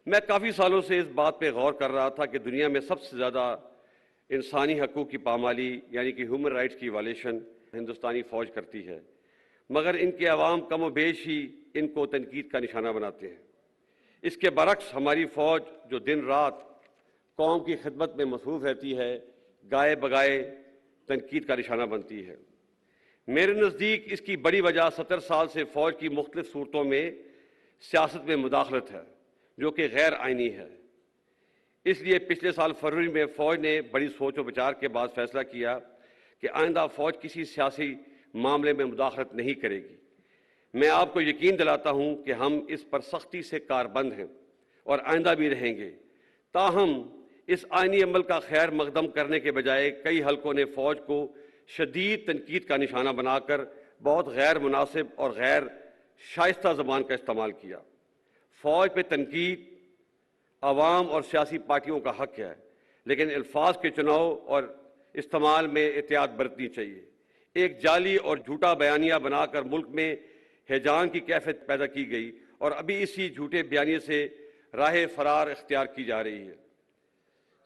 میں کافی سالوں سے اس بات پہ غور کر رہا تھا کہ دنیا میں سب سے زیادہ انسانی حقوق کی پامالی یعنی کہ ہیومن رائٹس کی وائلیشن ہندوستانی فوج کرتی ہے، مگر ان کے عوام کم و بیش ہی ان کو تنقید کا نشانہ بناتے ہیں۔ اس کے برعکس ہماری فوج جو دن رات قوم کی خدمت میں مصروف رہتی ہے، گائے بگائے تنقید کا نشانہ بنتی ہے۔ میرے نزدیک اس کی بڑی وجہ 70 سال سے فوج کی مختلف صورتوں میں سیاست میں مداخلت ہے، جو کہ غیر آئینی ہے۔ اس لیے پچھلے سال فروری میں فوج نے بڑی سوچ و بچار کے بعد فیصلہ کیا کہ آئندہ فوج کسی سیاسی معاملے میں مداخلت نہیں کرے گی۔ میں آپ کو یقین دلاتا ہوں کہ ہم اس پر سختی سے کاربند ہیں اور آئندہ بھی رہیں گے۔ تاہم اس آئینی عمل کا خیر مقدم کرنے کے بجائے کئی حلقوں نے فوج کو شدید تنقید کا نشانہ بنا کر بہت غیر مناسب اور غیر شائستہ زبان کا استعمال کیا۔ فوج پہ تنقید عوام اور سیاسی پارٹیوں کا حق ہے، لیکن الفاظ کے چناؤ اور استعمال میں احتیاط برتنی چاہیے۔ ایک جعلی اور جھوٹا بیانیہ بنا کر ملک میں ہیجان کی کیفیت پیدا کی گئی اور ابھی اسی جھوٹے بیانیے سے راہ فرار اختیار کی جا رہی ہے۔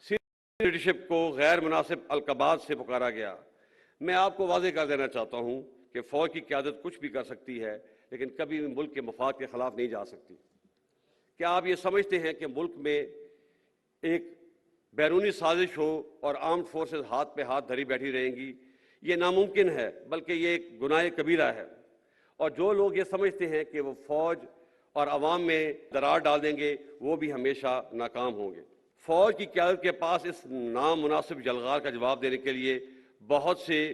سینئر لیڈرشپ کو غیر مناسب القابات سے پکارا گیا۔ میں آپ کو واضح کر دینا چاہتا ہوں کہ فوج کی قیادت کچھ بھی کر سکتی ہے، لیکن کبھی بھی ملک کے مفاد کے خلاف نہیں جا سکتی۔ کیا آپ یہ سمجھتے ہیں کہ ملک میں ایک بیرونی سازش ہو اور آرمڈ فورسز ہاتھ پہ ہاتھ دھری بیٹھی رہیں گی؟ یہ ناممکن ہے، بلکہ یہ ایک گناہ کبیرہ ہے۔ اور جو لوگ یہ سمجھتے ہیں کہ وہ فوج اور عوام میں درار ڈال دیں گے، وہ بھی ہمیشہ ناکام ہوں گے۔ فوج کی قیادت کے پاس اس نامناسب جلغار کا جواب دینے کے لیے بہت سے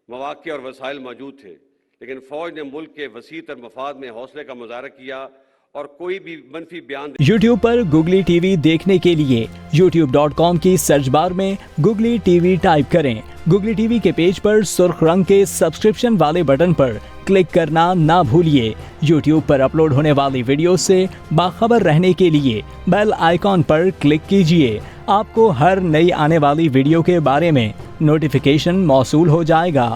مواقع اور وسائل موجود تھے، لیکن فوج نے ملک کے وسیع تر مفاد میں حوصلے کا مظاہرہ کیا اور کوئی بھی منفی بیان یوٹیوب پر گوگلی ٹی وی دیکھنے کے لیے youtube.com کی سرچ بار میں گوگلی ٹی وی ٹائپ کریں۔ گوگلی ٹی وی کے پیج پر سرخ رنگ کے سبسکرپشن والے بٹن پر کلک کرنا نہ بھولیے۔ یوٹیوب پر اپلوڈ ہونے والی ویڈیو سے باخبر رہنے کے لیے بیل آئیکن پر کلک کیجیے۔ آپ کو ہر نئی آنے والی ویڈیو کے بارے میں نوٹیفیکیشن موصول ہو جائے گا۔